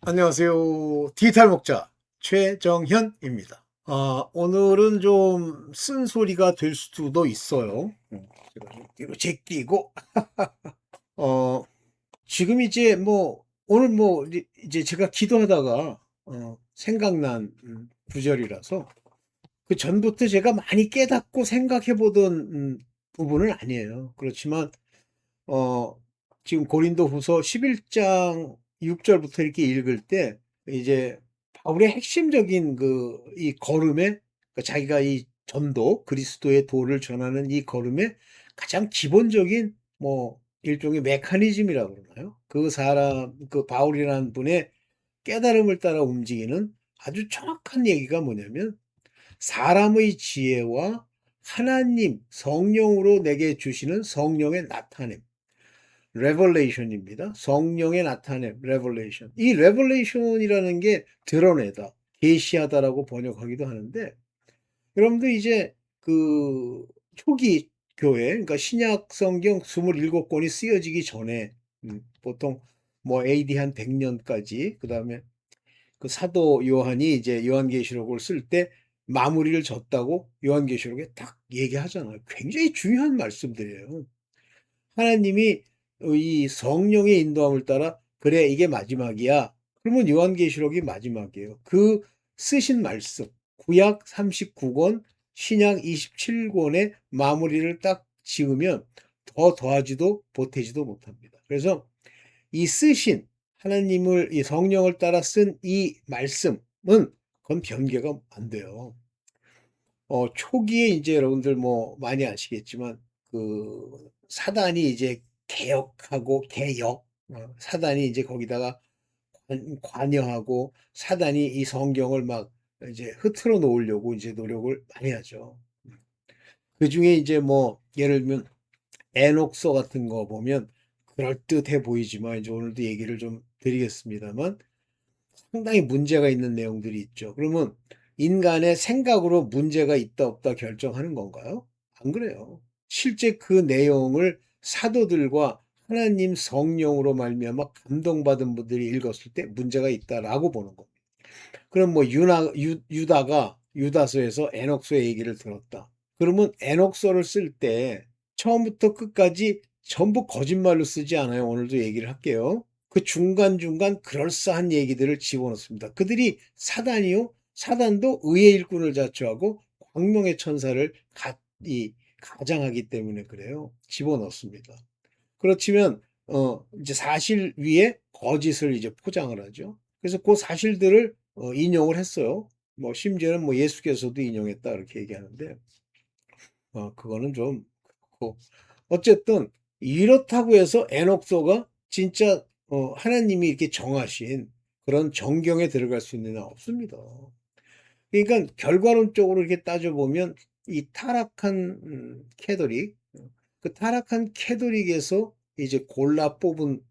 안녕하세요. 디지털 목자 최정현입니다. 오늘은 좀 쓴소리가 될 수도 있어요. 제가 좀 뒤로 제끼고, 어, 지금 이제 뭐, 오늘 뭐, 이제 제가 기도하다가, 생각난 구절이라서, 그 전부터 제가 많이 깨닫고 생각해 보던 부분은 아니에요. 그렇지만, 어, 지금 고린도 후서 11장 6절부터 이렇게 읽을 때, 이제 바울의 핵심적인 이 걸음에, 자기가 이 전도, 그리스도의 도를 전하는 이 걸음에 가장 기본적인 일종의 메커니즘이라고 그러나요? 그 사람, 그 바울이라는 분의 깨달음을 따라 움직이는 아주 정확한 얘기가 뭐냐면, 사람의 지혜와 하나님 성령으로 내게 주시는 성령의 나타냄. 레벌레이션입니다. 성령의 나타냄, 레벌레이션. 이 레벌레이션이라는 게 드러내다, 계시하다라고 번역하기도 하는데, 여러분들 이제 그 초기 교회, 그러니까 신약 성경 27권이 쓰여지기 전에, 보통 뭐 AD 한 100년까지, 그 다음에 그 사도 요한이 이제 요한계시록을 쓸 때 마무리를 졌다고 요한계시록에 딱 얘기하잖아요. 굉장히 중요한 말씀들이에요. 하나님이 이 성령의 인도함을 따라 그래 이게 마지막이야. 그러면 요한계시록이 마지막이에요. 그 쓰신 말씀 구약 39권 신약 27권의 마무리를 딱 지으면 더 더하지도 보태지도 못합니다. 그래서 이 쓰신 하나님을 이 성령을 따라 쓴 이 말씀은 그건 변개가 안 돼요. 초기에 이제 여러분들 뭐 많이 아시겠지만 그 사단이 이제 개혁하고 개역, 사단이 이제 거기다가 관여하고 사단이 이 성경을 막 이제 흐트러 놓으려고 이제 노력을 많이 하죠. 그 중에 이제 뭐 예를 들면 에녹서 같은 거 보면 그럴듯해 보이지만 이제 오늘도 얘기를 좀 드리겠습니다만 상당히 문제가 있는 내용들이 있죠. 그러면 인간의 생각으로 문제가 있다 없다 결정하는 건가요? 안 그래요. 실제 그 내용을 사도들과 하나님 성령으로 말미암아 감동받은 분들이 읽었을 때 문제가 있다라고 보는 겁니다. 그럼 뭐 유다가 유다서에서 에녹서의 얘기를 들었다. 그러면 에녹서를 쓸 때 처음부터 끝까지 전부 거짓말로 쓰지 않아요. 오늘도 얘기를 할게요. 그 중간중간 그럴싸한 얘기들을 집어넣습니다. 그들이 사단이요. 사단도 의의 일꾼을 자처하고 광명의 천사를 가장하기 때문에 그래요. 집어넣습니다. 그렇지만 이제 사실 위에 거짓을 이제 포장을 하죠. 그래서 그 사실들을 인용을 했어요. 뭐 심지어는 뭐 예수께서도 인용했다 이렇게 얘기하는데 그거는 좀 그렇고 어쨌든 이렇다고 해서 에녹서가 진짜 하나님이 이렇게 정하신 그런 정경에 들어갈 수 있는 한 없습니다. 그러니까 결과론적으로 이렇게 따져보면 이 타락한 캐도릭, 그 타락한 캐도릭에서 이제 골라 뽑은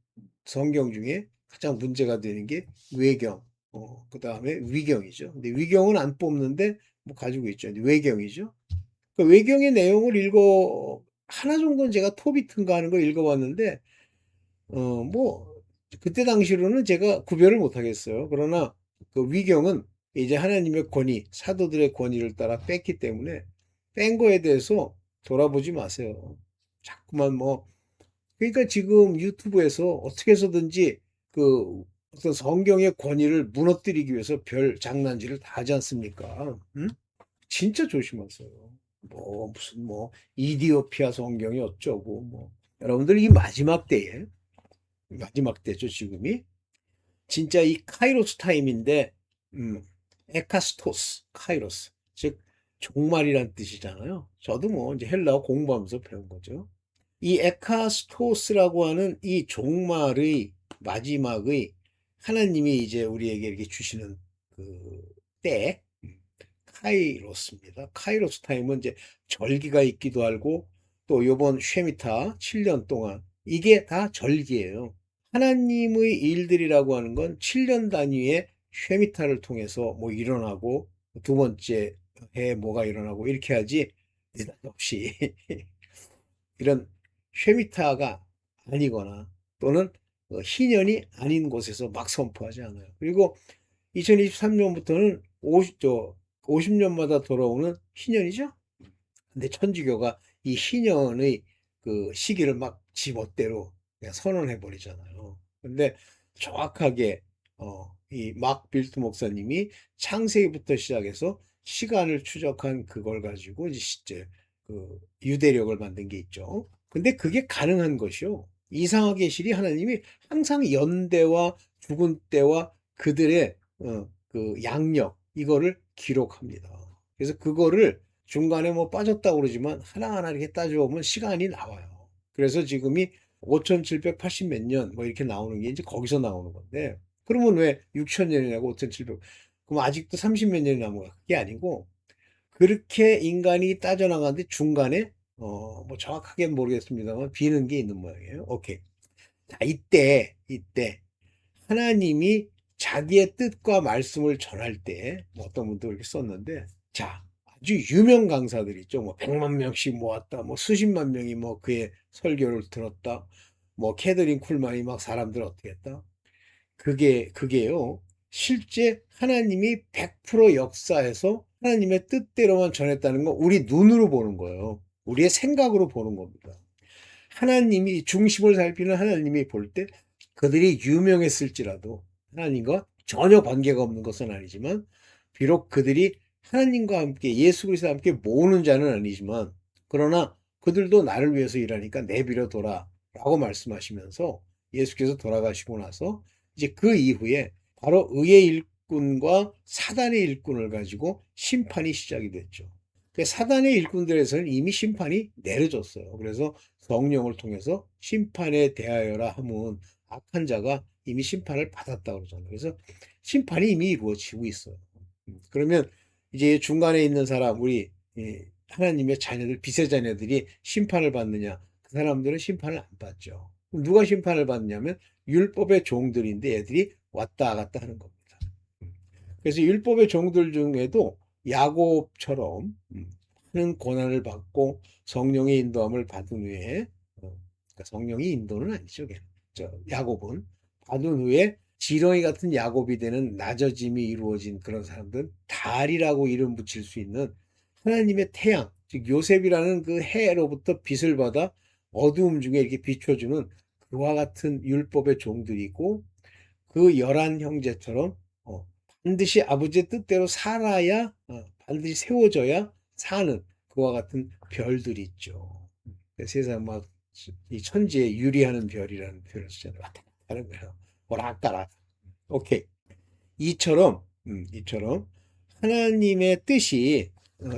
성경 중에 가장 문제가 되는 게 외경, 그 다음에 위경이죠. 근데 위경은 안 뽑는데 뭐 가지고 있죠. 근데 외경이죠. 그 외경의 내용을 하나 정도는 제가 토비튼가 하는 걸 읽어봤는데, 뭐, 그때 당시로는 제가 구별을 못 하겠어요. 그러나 그 위경은 이제 하나님의 권위, 사도들의 권위를 따라 뺐기 때문에 뺀 거에 대해서 돌아보지 마세요. 자꾸만 뭐, 그러니까 지금 유튜브에서 어떻게 해서든지 그 어떤 성경의 권위를 무너뜨리기 위해서 별 장난질을 다 하지 않습니까? 응? 진짜 조심하세요. 뭐 무슨 뭐 이디오피아 성경이 어쩌고 뭐 여러분들 이 마지막 때죠 지금이 진짜 이 카이로스 타임인데 에카스토스 카이로스 즉 종말이란 뜻이잖아요. 저도 뭐 이제 헬라어 공부하면서 배운 거죠. 이 에카스토스라고 하는 이 종말의 마지막의 하나님이 이제 우리에게 이렇게 주시는 그 때, 카이로스입니다. 카이로스 타임은 이제 절기가 있기도 하고 또 요번 쉐미타 7년 동안 이게 다 절기예요. 하나님의 일들이라고 하는 건 7년 단위의 쉐미타를 통해서 뭐 일어나고 두 번째 해에 뭐가 일어나고 이렇게 하지 느닷없이 이런 쉐미타가 아니거나 또는 희년이 아닌 곳에서 막 선포하지 않아요. 그리고 2023년부터는 50년마다 돌아오는 희년이죠. 근데 천주교가 이 희년의 그 시기를 막 지멋대로 그냥 선언해 버리잖아요. 근데 정확하게 이 막 빌트 목사님이 창세기부터 시작해서 시간을 추적한 그걸 가지고 이제 실제 그 유대력을 만든 게 있죠. 근데 그게 가능한 것이요. 이상하 계시리 하나님이 항상 연대와 죽은 때와 그들의 그 양력 이거를 기록합니다. 그래서 그거를 중간에 뭐 빠졌다고 그러지만 하나하나 이렇게 따져보면 시간이 나와요. 그래서 지금이 5780 몇 년 뭐 이렇게 나오는 게 이제 거기서 나오는 건데 그러면 왜 6000년이라고 5700 그럼 아직도 30 몇 년이 남은 거야. 그게 아니고 그렇게 인간이 따져나가는데 중간에 뭐 정확하게 모르겠습니다만 비는 게 있는 모양이에요. 오케이. 자, 이때 하나님이 자기의 뜻과 말씀을 전할 때, 뭐 어떤 분도 이렇게 썼는데, 자, 아주 유명 강사들 있죠. 뭐 100만 명씩 모았다. 뭐 수십만 명이 뭐 그의 설교를 들었다. 뭐 캐더린 쿨만이 막 사람들 어떻게 했다. 그게요. 실제 하나님이 100% 역사해서 하나님의 뜻대로만 전했다는 거 우리 눈으로 보는 거예요. 우리의 생각으로 보는 겁니다. 하나님이 중심을 살피는 하나님이 볼 때 그들이 유명했을지라도 하나님과 전혀 관계가 없는 것은 아니지만 비록 그들이 하나님과 함께 예수 그리스도와 함께 모으는 자는 아니지만 그러나 그들도 나를 위해서 일하니까 내비려 둬라 라고 말씀하시면서 예수께서 돌아가시고 나서 이제 그 이후에 바로 의의 일꾼과 사단의 일꾼을 가지고 심판이 시작이 됐죠. 사단의 일꾼들에서는 이미 심판이 내려졌어요. 그래서 성령을 통해서 심판에 대하여라 하면 악한 자가 이미 심판을 받았다고 그러잖아요. 그래서 심판이 이미 이루어지고 있어요. 그러면 이제 중간에 있는 사람, 우리 하나님의 자녀들, 빛의 자녀들이 심판을 받느냐? 그 사람들은 심판을 안 받죠. 누가 심판을 받냐면 율법의 종들인데 애들이 왔다 갔다 하는 겁니다. 그래서 율법의 종들 중에도 야곱처럼 하는 고난을 받고 성령의 인도함을 받은 후에 그러니까 성령이 인도는 아니죠. 야곱은 받은 후에 지렁이 같은 야곱이 되는 낮아짐이 이루어진 그런 사람들은 달이라고 이름 붙일 수 있는 하나님의 태양, 즉 요셉이라는 그 해로부터 빛을 받아 어두움 중에 이렇게 비춰주는 그와 같은 율법의 종들이고 그 열한 형제처럼 반드시 아버지의 뜻대로 살아야 반드시 세워져야 사는 그와 같은 별들이 있죠. 세상 막 이 천지에 유리하는 별이라는 표현을 쓰잖아요. 왔다 갔다 하는 거예요. 오락가락. 오케이. 이처럼 하나님의 뜻이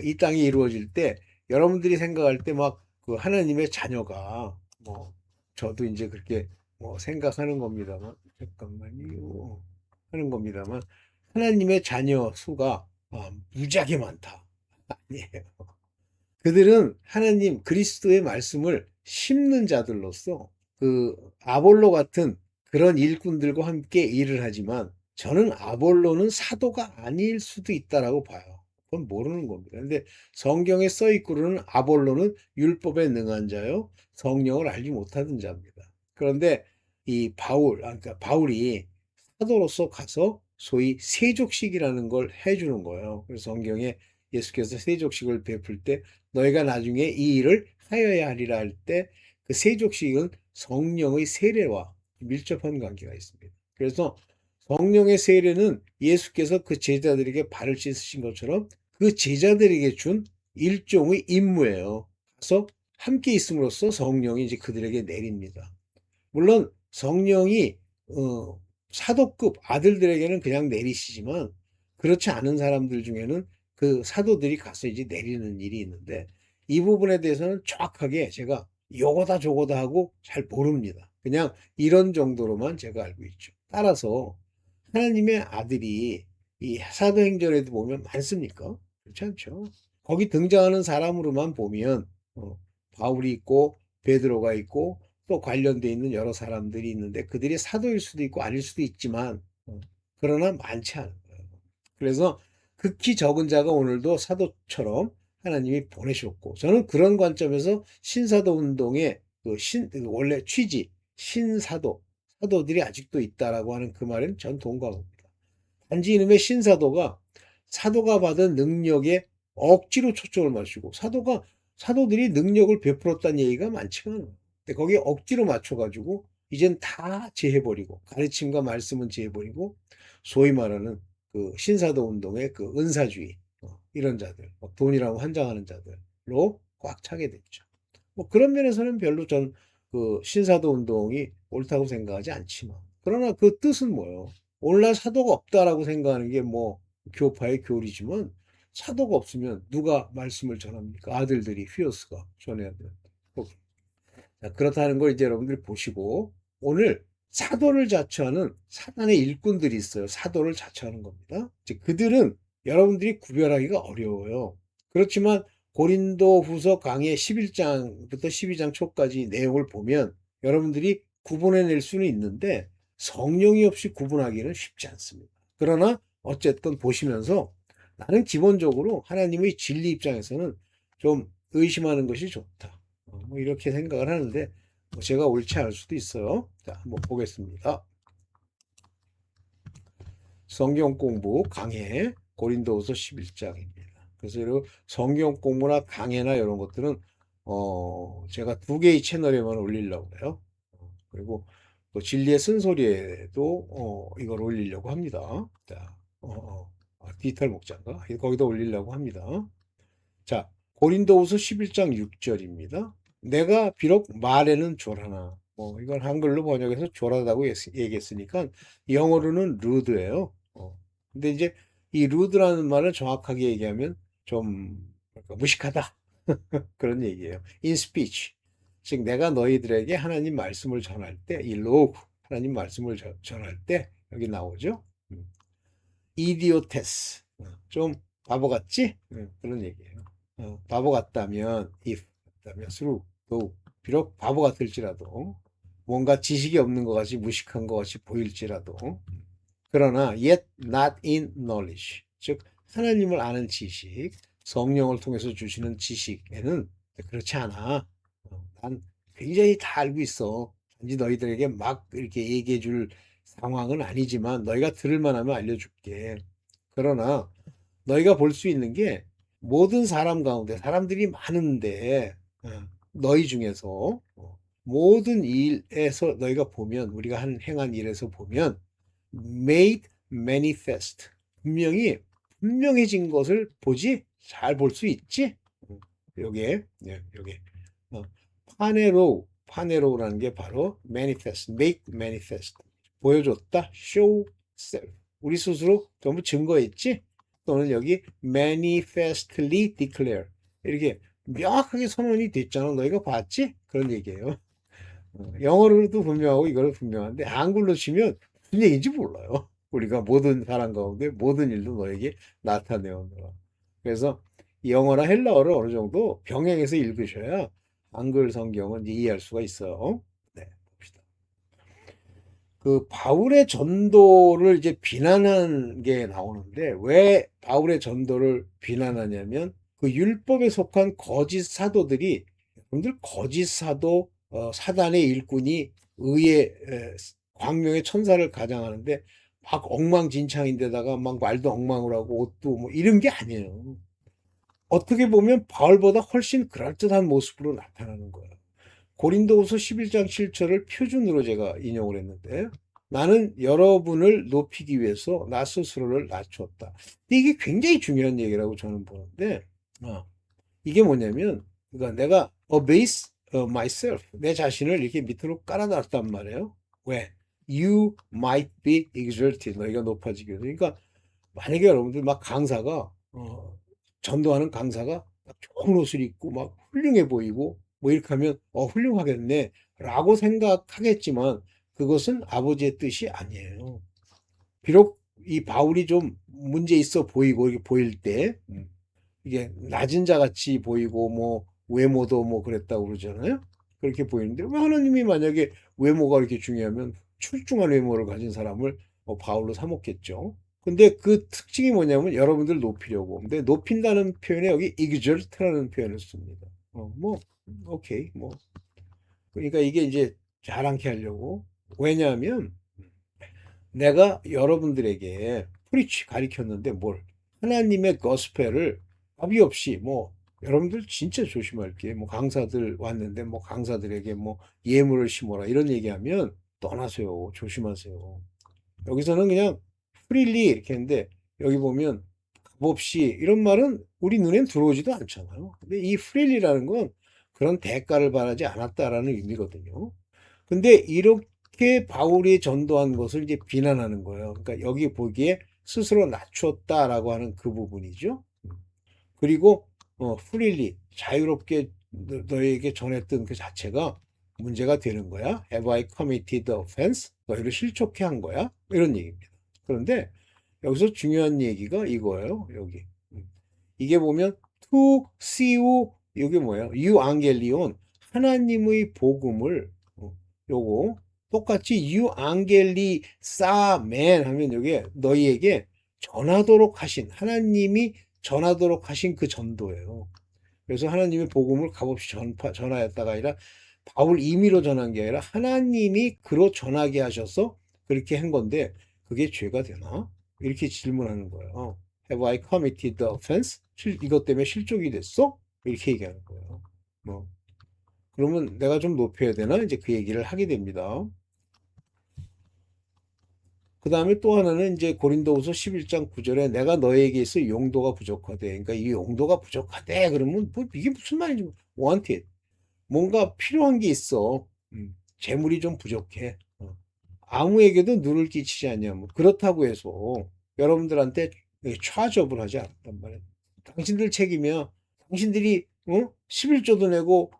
이 땅에 이루어질 때 여러분들이 생각할 때 막 그 하나님의 자녀가 뭐 저도 이제 그렇게 뭐 생각하는 겁니다만 잠깐만요. 하는 겁니다만 하나님의 자녀 수가 무지하게 많다. 아니에요. 그들은 하나님 그리스도의 말씀을 심는 자들로서 그 아볼로 같은 그런 일꾼들과 함께 일을 하지만 저는 아볼로는 사도가 아닐 수도 있다라고 봐요. 그건 모르는 겁니다. 근데 성경에 써 있고는 아볼로는 율법에 능한 자요, 성령을 알지 못하던 자입니다. 그런데 이 그러니까 바울이 사도로서 가서 소위 세족식이라는 걸 해주는 거예요. 그래서 성경에 예수께서 세족식을 베풀 때 너희가 나중에 이 일을 하여야 하리라 할 때 그 세족식은 성령의 세례와 밀접한 관계가 있습니다. 그래서 성령의 세례는 예수께서 그 제자들에게 발을 씻으신 것처럼 그 제자들에게 준 일종의 임무예요. 그래서 함께 있음으로써 성령이 이제 그들에게 내립니다. 물론 성령이 사도급 아들들에게는 그냥 내리시지만 그렇지 않은 사람들 중에는 그 사도들이 가서 이제 내리는 일이 있는데 이 부분에 대해서는 정확하게 제가 요거다 저거다 하고 잘 모릅니다. 그냥 이런 정도로만 제가 알고 있죠. 따라서 하나님의 아들이 이 사도행전에도 보면 많습니까? 그렇지 않죠. 거기 등장하는 사람으로만 보면 바울이 있고 베드로가 있고 또 관련돼 있는 여러 사람들이 있는데 그들이 사도일 수도 있고 아닐 수도 있지만 그러나 많지 않은 거예요. 그래서 극히 적은 자가 오늘도 사도처럼 하나님이 보내셨고 저는 그런 관점에서 신사도 운동의 원래 취지 신사도 사도들이 아직도 있다라고 하는 그 말은 전 동감합니다. 단지 이놈의 신사도가 사도가 받은 능력에 억지로 초점을 맞추고 사도들이 능력을 베풀었다는 얘기가 많지가 않아요. 근데 거기에 억지로 맞춰가지고 이젠 다 제해버리고 가르침과 말씀은 제해버리고 소위 말하는 그 신사도 운동의 그 은사주의 이런 자들 돈이라고 환장하는 자들로 꽉 차게 됐죠. 뭐 그런 면에서는 별로 전 그 신사도 운동이 옳다고 생각하지 않지만 그러나 그 뜻은 뭐예요? 오늘날 사도가 없다라고 생각하는 게 뭐 교파의 교리지만 사도가 없으면 누가 말씀을 전합니까? 아들들이 휘어스가 전해야 되는데. 자, 그렇다는 걸 이제 여러분들이 보시고 오늘 사도를 자처하는 사단의 일꾼들이 있어요. 사도를 자처하는 겁니다. 이제 그들은 여러분들이 구별하기가 어려워요. 그렇지만 고린도 후서 강의 11장부터 12장 초까지 내용을 보면 여러분들이 구분해낼 수는 있는데 성령이 없이 구분하기는 쉽지 않습니다. 그러나 어쨌든 보시면서 나는 기본적으로 하나님의 진리 입장에서는 좀 의심하는 것이 좋다. 뭐 이렇게 생각을 하는데 뭐 제가 옳지 않을 수도 있어요. 자, 한번 보겠습니다. 성경 공부 강해 고린도후서 11장입니다. 그래서 이런 성경 공부나 강해나 이런 것들은 제가 두 개의 채널에만 올리려고 해요. 그리고 또 진리의 쓴소리에도 이걸 올리려고 합니다. 자, 디지털 목장가 거기다 올리려고 합니다. 자, 고린도후서 11장 6절입니다. 내가 비록 말에는 졸하나 이걸 한글로 번역해서 졸하다고 얘기했으니까 영어로는 루드예요. 근데 이제 이 루드라는 말을 정확하게 얘기하면 좀 무식하다 그런 얘기예요. In speech. 즉 내가 너희들에게 하나님 말씀을 전할 때 이 로그 하나님 말씀을 전할 때 여기 나오죠. 이디오테스 좀 바보 같지? 그런 얘기예요. 바보 같다면 if 같다면 through though 비록 바보 같을지라도 뭔가 지식이 없는 것 같이 무식한 것 같이 보일지라도 그러나 yet not in knowledge 즉 하나님을 아는 지식 성령을 통해서 주시는 지식에는 그렇지 않아. 난 굉장히 다 알고 있어. 단지 너희들에게 막 이렇게 얘기해 줄 상황은 아니지만 너희가 들을 만하면 알려줄게. 그러나 너희가 볼 수 있는 게 모든 사람 가운데 사람들이 많은데 너희 중에서 모든 일에서 너희가 보면 우리가 행한 일에서 보면 made manifest 분명해진 것을 보지 잘 볼 수 있지. 요게 요게 파네로라는 게 바로 manifest, make manifest 보여줬다, show self 우리 스스로 전부 증거했지. 또는 여기 manifestly declare 이렇게 명확하게 선언이 됐잖아. 너희가 봤지? 그런 얘기예요. 영어로도 분명하고 이거는 분명한데 한글로 치면 무슨 얘기인지 몰라요. 우리가 모든 사람 가운데 모든 일도 너에게 나타내오노라. 그래서 영어나 헬라어를 어느 정도 병행해서 읽으셔야 한글 성경은 이해할 수가 있어요. 네, 봅시다. 그 바울의 전도를 이제 비난한 게 나오는데 왜 바울의 전도를 비난하냐면 그 율법에 속한 거짓 사도들이 여러분들 거짓 사도 사단의 일꾼이 의의 광명의 천사를 가장하는데 막 엉망진창인데다가 막 말도 엉망을 하고 옷도 뭐 이런 게 아니에요. 어떻게 보면 바울보다 훨씬 그럴듯한 모습으로 나타나는 거예요. 고린도후서 11장 7절을 표준으로 제가 인용을 했는데 나는 여러분을 높이기 위해서 나 스스로를 낮췄다. 이게 굉장히 중요한 얘기라고 저는 보는데 이게 뭐냐면 그러니까 내가 abase myself 내 자신을 이렇게 밑으로 깔아놨단 말이에요. 왜? You might be exalted 너희가 높아지기 위해서. 그러니까 만약에 여러분들 막 강사가 전도하는 강사가 막 좋은 옷을 입고 막 훌륭해 보이고 뭐 이렇게 하면 훌륭하겠네 라고 생각하겠지만 그것은 아버지의 뜻이 아니에요. 비록 이 바울이 좀 문제 있어 보이고 이렇게 보일 때 이게 낮은 자 같이 보이고 뭐 외모도 뭐 그랬다고 그러잖아요. 그렇게 보이는데 왜 하나님이 만약에 외모가 이렇게 중요하면 출중한 외모를 가진 사람을 바울로 삼았겠죠. 근데 그 특징이 뭐냐면 여러분들 높이려고. 근데 높인다는 표현에 여기 exalt라는 표현을 씁니다. 뭐 오케이 뭐 그러니까 이게 이제 자랑케 하려고 왜냐하면 내가 여러분들에게 프리치 가르쳤는데 뭘 하나님의 거스펠을 답이 없이 뭐 여러분들 진짜 조심할 게 뭐 강사들 왔는데 뭐 강사들에게 뭐 예물을 심어라 이런 얘기하면 떠나세요. 조심하세요. 여기서는 그냥 프리리 이렇게 했는데 여기 보면 값없이 이런 말은 우리 눈엔 들어오지도 않잖아요. 근데 이 프리리라는 건 그런 대가를 바라지 않았다라는 의미거든요. 근데 이렇게 바울이 전도한 것을 이제 비난하는 거예요. 그러니까 여기 보기에 스스로 낮췄다라고 하는 그 부분이죠. 그리고 freely 자유롭게 너희에게 전했던 그 자체가 문제가 되는 거야. Have I committed offense? 너희를 실족해 한 거야? 이런 얘기입니다. 그런데 여기서 중요한 얘기가 이거예요. 여기. 이게 보면 to see you 이게 뭐예요? 유앙겔리온 하나님의 복음을 요거 똑같이 유앙겔리사멘 하면 여기 너희에게 전하도록 하신 하나님이 전하도록 하신 그 전도예요. 그래서 하나님의 복음을 값없이 전하였다가 아니라 바울 임의로 전한 게 아니라 하나님이 그로 전하게 하셔서 그렇게 한 건데 그게 죄가 되나? 이렇게 질문하는 거예요. Have I committed the offense? 이것 때문에 실족이 됐어? 이렇게 얘기하는 거예요. 뭐 그러면 내가 좀 높여야 되나? 이제 그 얘기를 하게 됩니다. 그 다음에 또 하나는 이제 고린도후서 11장 9절에 내가 너에게 있어 용도가 부족하대. 그러니까 이 용도가 부족하대. 그러면 뭐 이게 무슨 말인지 wanted. 뭔가 필요한 게 있어. 재물이 좀 부족해. 아무에게도 누를 끼치지 않냐. 뭐 그렇다고 해서 여러분들한테 차저업을 하지 않았단 말이야. 당신들 책임이야. 당신들이 11조도 내고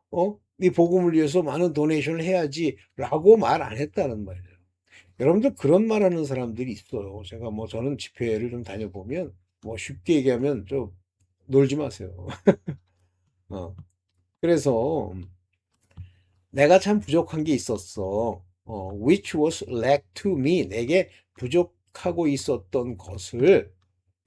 네 복음을 위해서 많은 도네이션을 해야지라고 말 안 했다는 말이에요. 여러분들 그런 말하는 사람들이 있어요. 제가 뭐 저는 집회를 좀 다녀보면 뭐 쉽게 얘기하면 좀 놀지 마세요. 어, 그래서 내가 참 부족한 게 있었어. which was lack to me. 내게 부족하고 있었던 것을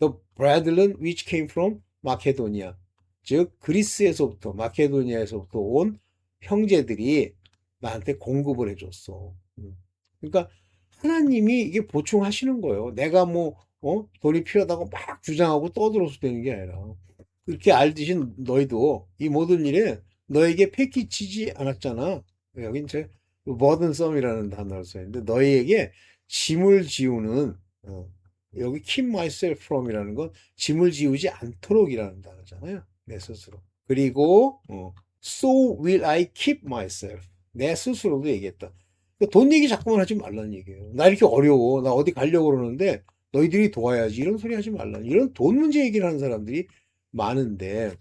the brethren which came from 마케도니아. 즉 그리스에서부터 마케도니아에서부터 온 형제들이 나한테 공급을 해줬어. 그러니까 하나님이 이게 보충하시는 거예요. 내가 뭐 돈이 필요하다고 막 주장하고 떠들어서 되는 게 아니라 그렇게 알듯이 너희도 이 모든 일에 너에게 패키치지 않았잖아. 여기 이제 버든썸이라는 단어를 써있는데 너희에게 짐을 지우는 여기 keep myself from이라는 건 짐을 지우지 않도록이라는 단어잖아요. 내 스스로. 그리고 so will I keep myself. 내 스스로도 얘기했다. 돈 얘기 자꾸만 하지 말라는 얘기예요. 나 이렇게 어려워. 나 어디 가려고 그러는데 너희들이 도와야지. 이런 소리 하지 말라. 이런 돈 문제 얘기를 하는 사람들이 많은데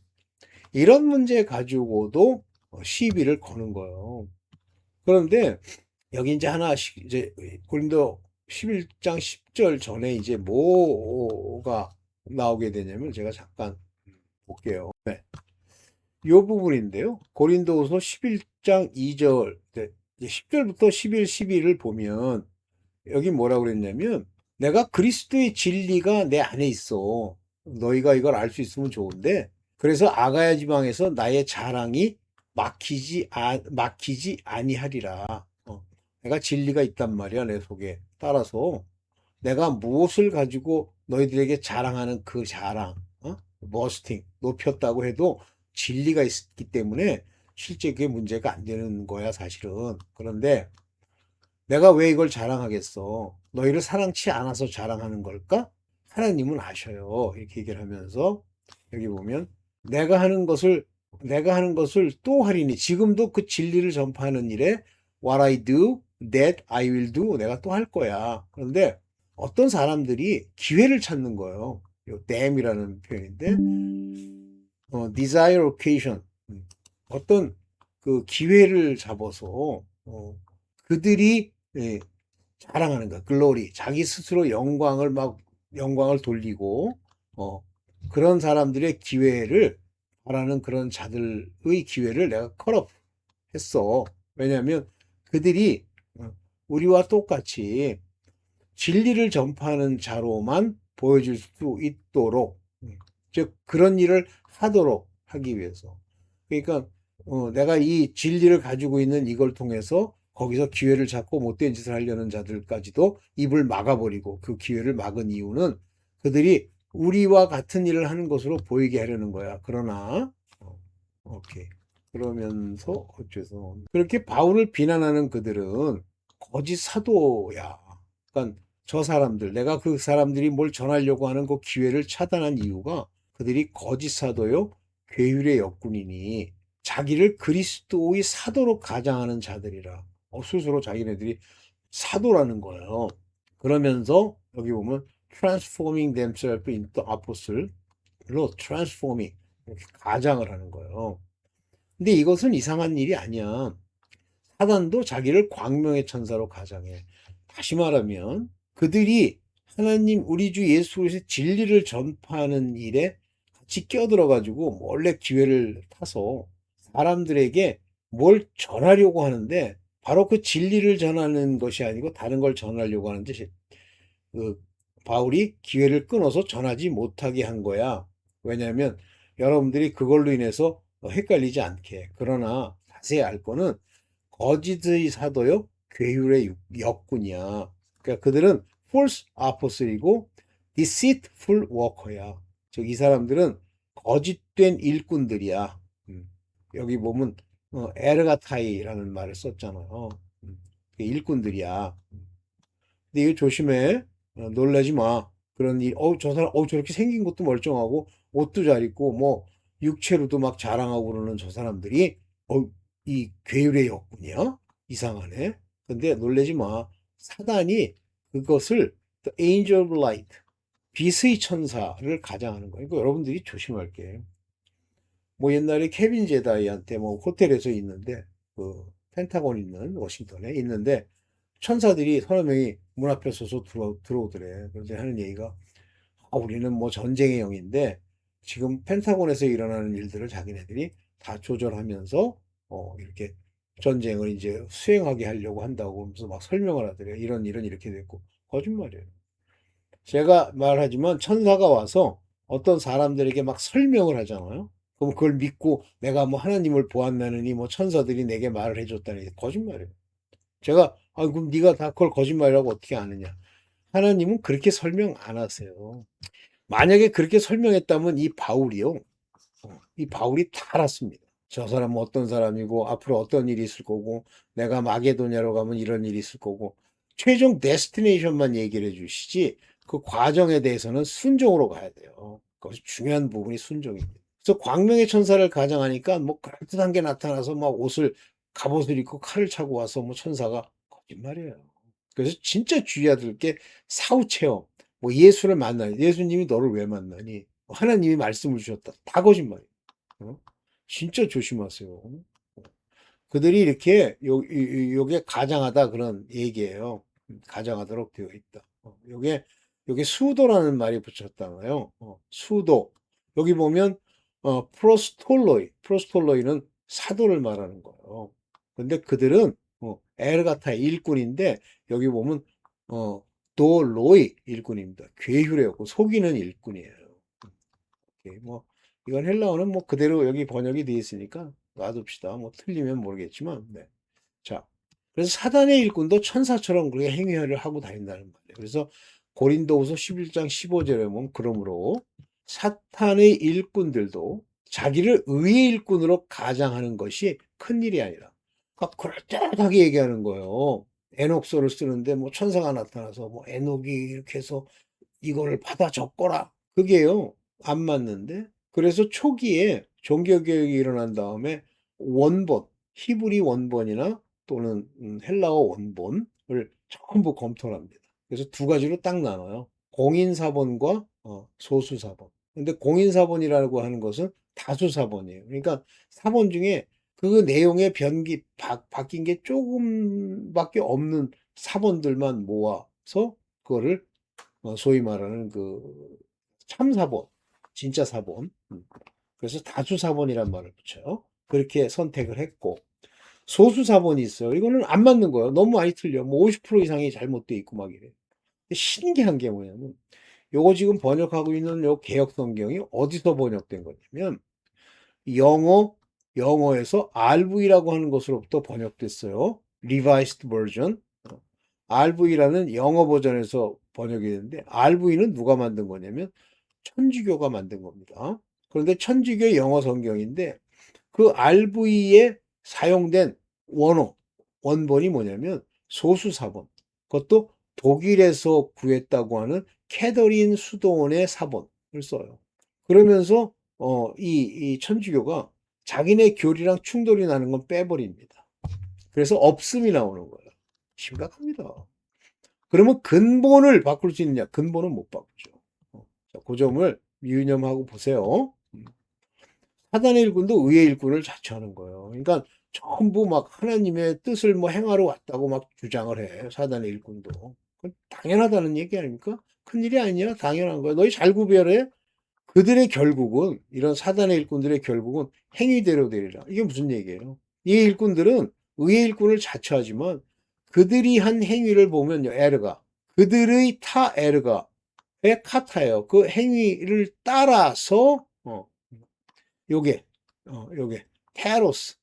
이런 문제 가지고도 시비를 거는 거예요. 그런데 여기 이제 하나씩 이제 고린도 11장 10절 전에 이제 뭐가 나오게 되냐면 제가 잠깐 볼게요. 네. 이 부분인데요. 고린도후서 11장 2절, 네. 10절부터 11, 12를 보면 여기 뭐라고 그랬냐면 내가 그리스도의 진리가 내 안에 있어. 너희가 이걸 알 수 있으면 좋은데 그래서 아가야 지방에서 나의 자랑이 막히지 아니하리라. 내가 진리가 있단 말이야, 내 속에. 따라서 내가 무엇을 가지고 너희들에게 자랑하는 그 자랑, 머스팅, 높였다고 해도 진리가 있기 때문에 실제 그게 문제가 안 되는 거야, 사실은. 그런데 내가 왜 이걸 자랑하겠어? 너희를 사랑치 않아서 자랑하는 걸까? 하나님은 아셔요. 이렇게 얘기를 하면서 여기 보면 내가 하는 것을 또 하리니 지금도 그 진리를 전파하는 일에 what I do, that I will do 내가 또 할 거야. 그런데 어떤 사람들이 기회를 찾는 거예요. 요 damn이라는 표현인데 desire occasion 어떤 그 기회를 잡아서 그들이 자랑하는 거야. 글로리. 자기 스스로 영광을 돌리고, 그런 사람들의 기회를 바라는 그런 자들의 기회를 내가 컷업 했어. 왜냐하면 그들이 우리와 똑같이 진리를 전파하는 자로만 보여줄 수 있도록, 즉, 그런 일을 하도록 하기 위해서. 그러니까, 내가 이 진리를 가지고 있는 이걸 통해서 거기서 기회를 잡고 못된 짓을 하려는 자들까지도 입을 막아버리고 그 기회를 막은 이유는 그들이 우리와 같은 일을 하는 것으로 보이게 하려는 거야. 그러나 오케이. 그러면서 어째서 그렇게 바울을 비난하는 그들은 거짓 사도야. 그러니까 저 사람들, 내가 그 사람들이 뭘 전하려고 하는 그 기회를 차단한 이유가 그들이 거짓 사도요, 괴율의 역군이니 자기를 그리스도의 사도로 가장하는 자들이라. 스스로 자기네들이 사도라는 거예요. 그러면서 여기 보면 transforming themselves into apostle로 transforming 이렇게 가장을 하는 거예요. 근데 이것은 이상한 일이 아니야. 사단도 자기를 광명의 천사로 가장해. 다시 말하면 그들이 하나님 우리 주 예수 그리스도의 진리를 전파하는 일에 같이 껴들어가지고 몰래 기회를 타서 사람들에게 뭘 전하려고 하는데 바로 그 진리를 전하는 것이 아니고 다른 걸 전하려고 하는 짓이 그 바울이 기회를 끊어서 전하지 못하게 한 거야. 왜냐하면 여러분들이 그걸로 인해서 헷갈리지 않게. 그러나 자세히 알 거는 거짓의 사도요, 괴율의 역군이야. 그러니까 그들은 false apostle이고 deceitful worker야. 즉 이 사람들은 거짓된 일꾼들이야. 여기 보면 에르가타이라는 말을 썼잖아요. 일꾼들이야. 근데 이거 조심해. 놀라지 마. 그런 일, 저 사람, 저렇게 생긴 것도 멀쩡하고, 옷도 잘 입고, 뭐, 육체로도 막 자랑하고 그러는 저 사람들이, 이 괴율의 역군이야? 이상하네. 근데 놀라지 마. 사단이 그것을, the angel of light, 빛의 천사를 가장하는 거예요. 이거 여러분들이 조심할 게. 뭐 옛날에 케빈 제다이한테 뭐 호텔에서 있는데, 그, 펜타곤 있는 워싱턴에 있는데, 천사들이 서너 명이 문 앞에 서서 들어오더래. 그래서 하는 얘기가, 우리는 뭐 전쟁의 영인데, 지금 펜타곤에서 일어나는 일들을 자기네들이 다 조절하면서, 이렇게 전쟁을 이제 수행하게 하려고 한다고 하면서 막 설명을 하더래요. 이런 이렇게 됐고. 거짓말이에요. 제가 말하지만 천사가 와서 어떤 사람들에게 막 설명을 하잖아요. 그럼 그걸 믿고 내가 뭐 하나님을 보았나느니 뭐 천사들이 내게 말을 해줬다니 거짓말이에요. 제가 그럼 네가 다 그걸 거짓말이라고 어떻게 아느냐? 하나님은 그렇게 설명 안 하세요. 만약에 그렇게 설명했다면 이 바울이요. 이 바울이 다 알았습니다. 저 사람은 어떤 사람이고 앞으로 어떤 일이 있을 거고 내가 마게도냐로 가면 이런 일이 있을 거고 최종 데스티네이션만 얘기를 해 주시지 그 과정에 대해서는 순종으로 가야 돼요. 그것이 중요한 부분이 순종입니다. 그래서 광명의 천사를 가장하니까 뭐 그럴듯한 게 나타나서 막 갑옷을 입고 칼을 차고 와서 뭐 천사가 거짓말이에요. 그래서 진짜 주의해야 될 게 사후 체험. 뭐 예수를 만나니 예수님이 너를 왜 만나니? 하나님이 말씀을 주셨다. 다 거짓말이에요. 어? 진짜 조심하세요. 그들이 이렇게 요게 가장하다 그런 얘기예요. 가장하도록 되어 있다. 요게 수도라는 말이 붙였잖아요. 수도. 여기 보면 프로스톨로이는 사도를 말하는 거예요. 근데 그들은 에르가타 일꾼인데 여기 보면 어, 도로이 일꾼입니다. 괴휴레였고 속이는 일꾼이에요. 뭐 이건 헬라어는 뭐 그대로 여기 번역이 되어 있으니까 놔둡시다. 뭐 틀리면 모르겠지만, 네. 자, 그래서 사단의 일꾼도 천사처럼 그렇게 행위를 하고 다닌다는 말이에요. 그래서 고린도후서 11장 15절에 보면 그러므로 사탄의 일꾼들도 자기를 의의 일꾼으로 가장하는 것이 큰일이 아니라 그러니까 그럴듯하게 얘기하는 거예요. 에녹서를 쓰는데 뭐 천사가 나타나서 뭐 에녹이 이렇게 해서 이거를 받아 적거라. 그게요. 안 맞는데. 그래서 초기에 종교개혁이 일어난 다음에 원본, 히브리 원본이나 또는 헬라어 원본을 전부 검토를 합니다. 그래서 두 가지로 딱 나눠요. 공인사본과 소수사본. 근데 공인사본이라고 하는 것은 다수사본이에요. 그러니까 사본 중에 그 내용의 바뀐 게 조금밖에 없는 사본들만 모아서 그거를 소위 말하는 그 참사본, 진짜 사본. 그래서 다수사본이란 말을 붙여요. 그렇게 선택을 했고 소수사본이 있어요. 이거는 안 맞는 거예요. 너무 많이 틀려. 뭐 50% 이상이 잘못돼 있고 막 이래. 신기한 게 뭐냐면 요거 지금 번역하고 있는 요 개역 성경이 어디서 번역된 거냐면 영어에서 RV라고 하는 것으로부터 번역됐어요. Revised Version. RV라는 영어 버전에서 번역이 되는데 RV는 누가 만든 거냐면 천주교가 만든 겁니다. 그런데 천주교 영어 성경인데 그 RV에 사용된 원본이 뭐냐면 소수사본. 그것도 독일에서 구했다고 하는 캐더린 수도원의 사본을 써요. 그러면서 이 천주교가 자기네 교리랑 충돌이 나는 건 빼버립니다. 그래서 없음이 나오는 거예요. 심각합니다. 그러면 근본을 바꿀 수 있느냐? 근본은 못 바꾸죠. 자, 그 점을 유념하고 보세요. 사단의 일꾼도 의의 일꾼을 자처하는 거예요. 그러니까 전부 막 하나님의 뜻을 뭐 행하러 왔다고 막 주장을 해. 사단의 일꾼도. 그건 당연하다는 얘기 아닙니까? 큰일이 아니야. 당연한 거야. 너희 잘 구별해. 그들의 결국은 이런 사단의 일꾼들의 결국은 행위대로 되리라. 이게 무슨 얘기예요? 이 일꾼들은 의의 일꾼을 자처하지만 그들이 한 행위를 보면요. 에르가. 그들의 타 에르가 의 카타예요. 그 행위를 따라서 요게 요게 테로스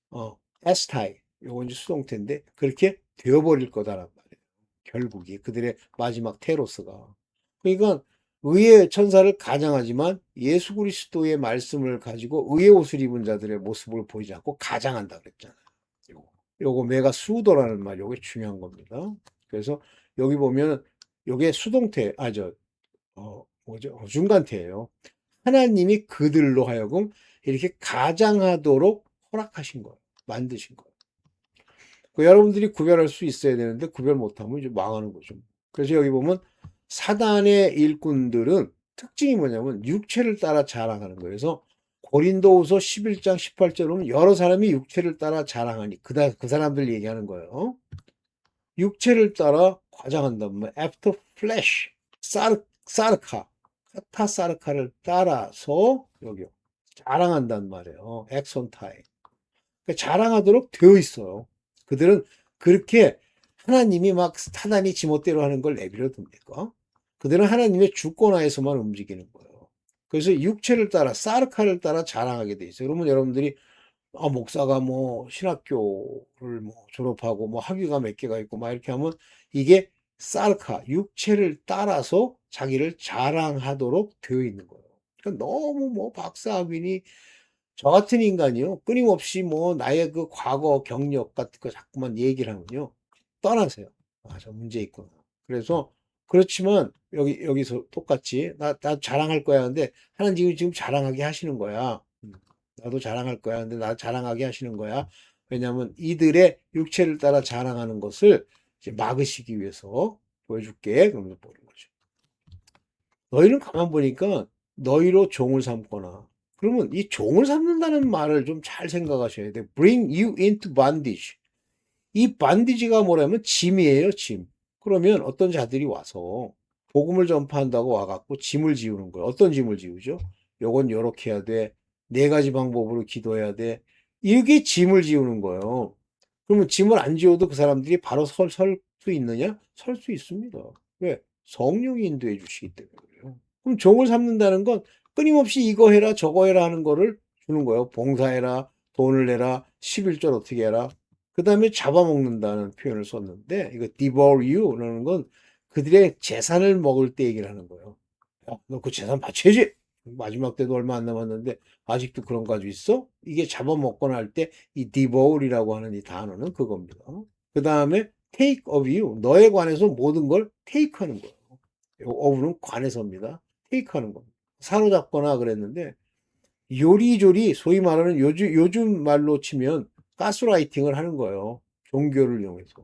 에스타이 요건 이제 수동태인데 그렇게 되어버릴 거다란 말이에요. 결국이 그들의 마지막 테로스가. 그러니까 의의 천사를 가장하지만 예수 그리스도의 말씀을 가지고 의의 옷을 입은 자들의 모습을 보이지 않고 가장한다 그랬잖아요. 요거 메가 수도라는 말 요게 중요한 겁니다. 그래서 여기 보면 요게 수동태 뭐죠? 중간태예요. 하나님이 그들로 하여금 이렇게 가장하도록 허락하신 거예요. 만드신 거예요. 여러분들이 구별할 수 있어야 되는데 구별 못하면 이제 망하는 거죠. 그래서 여기 보면 사단의 일꾼들은 특징이 뭐냐면 육체를 따라 자랑하는 거예요. 그래서 고린도후서 11장 18절에 보면 여러 사람이 육체를 따라 자랑하니 그 사람들 얘기하는 거예요. 육체를 따라 과장한다면 뭐 after flesh, 사르카, 카타사르카를 따라서 여기요. 자랑한단 말이에요. 엑손타임. 그러니까 자랑하도록 되어 있어요. 그들은 그렇게 하나님이 막 사단이 지멋대로 하는 걸 내버려 둡니까? 그들은 하나님의 주권하에서만 움직이는 거예요. 그래서 육체를 따라 사르카를 따라 자랑하게 돼 있어요. 그러면 여러분들이 목사가 뭐 신학교를 뭐 졸업하고 뭐 학위가 몇 개가 있고 막 이렇게 하면 이게 사르카 육체를 따라서 자기를 자랑하도록 되어 있는 거예요. 그러니까 너무 뭐 박사학위니 저 같은 인간이요. 끊임없이 뭐 나의 그 과거 경력 같은 거 자꾸만 얘기를 하면요. 떠나세요. 저 문제 있구나. 그래서 그렇지만 여기서 똑같이 나 자랑할 거야 하는데 하나님 지금 자랑하게 하시는 거야. 나도 자랑할 거야. 근데 나 자랑하게 하시는 거야. 왜냐하면 이들의 육체를 따라 자랑하는 것을 이제 막으시기 위해서 보여줄게. 그러면서 보는 거죠. 너희는 가만 보니까 너희로 종을 삼거나 그러면 이 종을 삼는다는 말을 좀 잘 생각하셔야 돼요. Bring you into bondage. 이 bandage가 뭐냐면 짐이에요, 짐. 그러면 어떤 자들이 와서 복음을 전파한다고 와갖고 짐을 지우는 거예요. 어떤 짐을 지우죠? 요건 요렇게 해야 돼. 네 가지 방법으로 기도해야 돼. 이게 짐을 지우는 거예요. 그러면 짐을 안 지워도 그 사람들이 바로 설 수 있느냐? 설 수 있습니다. 왜? 성령이 인도해 주시기 때문에 그래요. 그럼 종을 삼는다는 건 끊임없이 이거 해라 저거 해라 하는 거를 주는 거예요. 봉사해라, 돈을 내라, 11절 어떻게 해라. 그 다음에 잡아먹는다는 표현을 썼는데 이거 devour you라는 건 그들의 재산을 먹을 때 얘기를 하는 거예요. 야, 너 그 재산 바쳐야지. 마지막 때도 얼마 안 남았는데 아직도 그런 거 가지고 있어? 이게 잡아먹거나 할 때 이 devour이라고 하는 이 단어는 그겁니다. 그 다음에 take of you, 너에 관해서 모든 걸 take 하는 거예요. of는 관해서입니다. take 하는 겁니다. 사로잡거나 그랬는데 요리조리 소위 말하는 요즘 말로 치면 가스라이팅을 하는 거예요. 종교를 이용해서.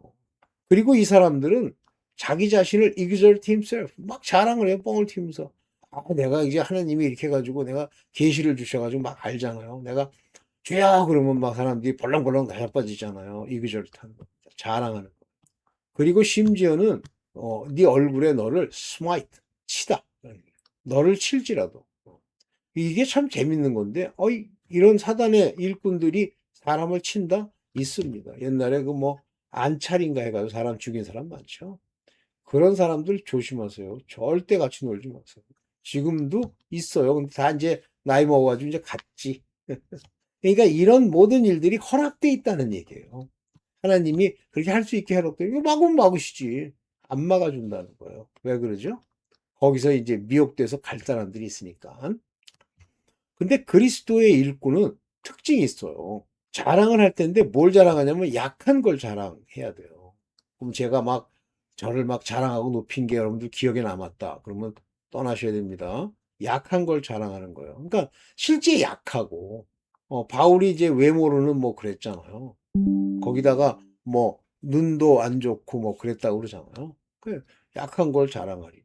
그리고 이 사람들은 자기 자신을 exalt himself 막 자랑을 해요. 뻥을 튀면서. 내가 이제 하나님이 이렇게 해가지고 내가 계시를 주셔가지고 막 알잖아요. 내가 죄야 그러면 막 사람들이 벌렁벌렁 나자빠지잖아요. exalt 하는 거. 자랑하는 거. 그리고 심지어는 네 얼굴에 너를 smite 치다. 너를 칠지라도. 이게 참 재밌는 건데, 이런 사단의 일꾼들이 사람을 친다? 있습니다. 옛날에 그 뭐, 안찰인가 해가지고 사람 죽인 사람 많죠. 그런 사람들 조심하세요. 절대 같이 놀지 마세요. 지금도 있어요. 근데 다 이제 나이 먹어가지고 이제 갔지. 그러니까 이런 모든 일들이 허락돼 있다는 얘기예요. 하나님이 그렇게 할 수 있게 해놓고 이거 막으면 막으시지. 안 막아준다는 거예요. 왜 그러죠? 거기서 이제 미혹돼서 갈 사람들이 있으니까. 근데 그리스도의 일꾼은 특징이 있어요. 자랑을 할 텐데 뭘 자랑하냐면 약한 걸 자랑해야 돼요. 그럼 제가 막 저를 막 자랑하고 높인 게 여러분들 기억에 남았다. 그러면 떠나셔야 됩니다. 약한 걸 자랑하는 거예요. 그러니까 실제 약하고 바울이 이제 외모로는 뭐 그랬잖아요. 거기다가 뭐 눈도 안 좋고 뭐 그랬다고 그러잖아요. 그 약한 걸 자랑하리니.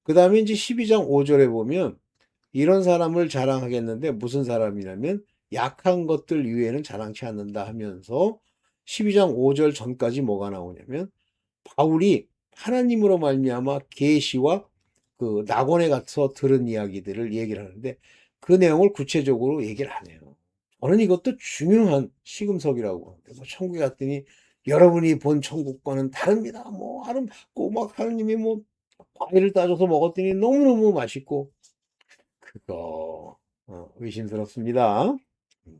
그 다음에 이제 12장 5절에 보면 이런 사람을 자랑하겠는데 무슨 사람이냐면 약한 것들 위에는 자랑치 않는다 하면서 12장 5절 전까지 뭐가 나오냐면 바울이 하나님으로 말미암아 계시와 그 낙원에 가서 들은 이야기들을 얘기를 하는데 그 내용을 구체적으로 얘기를 안 해요. 저는 이것도 중요한 시금석이라고 하는데 뭐 천국에 갔더니 여러분이 본 천국과는 다릅니다. 뭐 아름답고 막 하나님이 뭐 과일을 따줘서 먹었더니 너무너무 맛있고 그거 의심스럽습니다.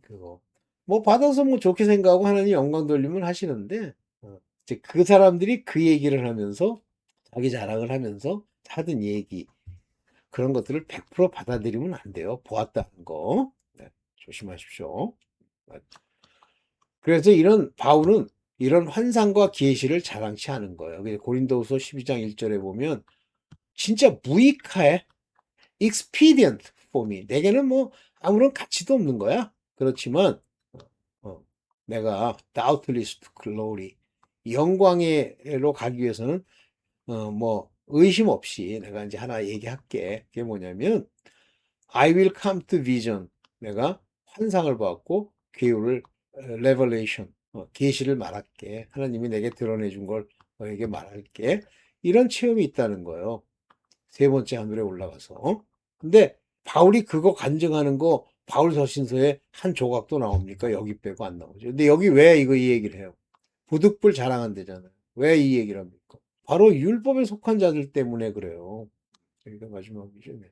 그거 뭐 받아서 뭐 좋게 생각하고 하나님 영광 돌리면 하시는데 이제 그 사람들이 그 얘기를 하면서 자기 자랑을 하면서 하던 얘기 그런 것들을 100% 받아들이면 안 돼요. 보았다는 거. 네, 조심하십시오. 그래서 이런 바울은 이런 환상과 계시를 자랑치 않은 거예요. 고린도후서 12장 1절에 보면 진짜 무익해. expedient for me. 내게는 뭐 아무런 가치도 없는 거야. 그렇지만 어, 내가 doubtless to glory 영광에로 가기 위해서는 뭐 의심 없이 내가 이제 하나 얘기할게. 그게 뭐냐면 I will come to vision. 내가 환상을 받고 괴유를 revelation 계시를 말할게. 하나님이 내게 드러내 준 걸 너에게 말할게. 이런 체험이 있다는 거예요. 세 번째 하늘에 올라가서. 근데 바울이 그거 간증하는 거 바울 서신서에 한 조각도 나옵니까? 여기 빼고 안 나오죠. 근데 여기 왜 이거 이 얘기를 해요? 부득불 자랑한대잖아요. 왜 이 얘기를 합니까? 바로 율법에 속한 자들 때문에 그래요. 여기가 마지막이죠. 네.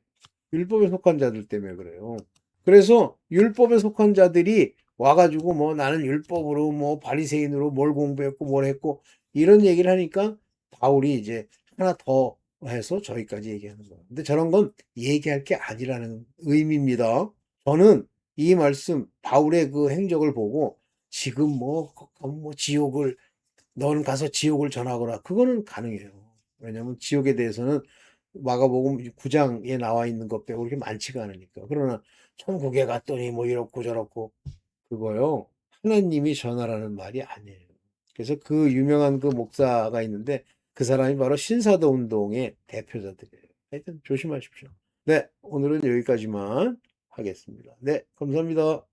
율법에 속한 자들 때문에 그래요. 그래서 율법에 속한 자들이 와가지고 뭐 나는 율법으로 뭐 바리새인으로 뭘 공부했고 뭘 했고 이런 얘기를 하니까 바울이 이제 하나 더 해서 저기까지 얘기하는 거예요. 근데 저런 건 얘기할 게 아니라는 의미입니다. 저는 이 말씀 바울의 그 행적을 보고 지금 뭐 지옥을 너는 가서 지옥을 전하거라 그거는 가능해요. 왜냐하면 지옥에 대해서는 마가복음 9장에 나와 있는 것 빼고 그렇게 많지가 않으니까. 그러나 천국에 갔더니 뭐 이렇고 저렇고 그거요. 하나님이 전하라는 말이 아니에요. 그래서 그 유명한 그 목사가 있는데 그 사람이 바로 신사도 운동의 대표자들이에요. 하여튼 조심하십시오. 네, 오늘은 여기까지만 하겠습니다. 네, 감사합니다.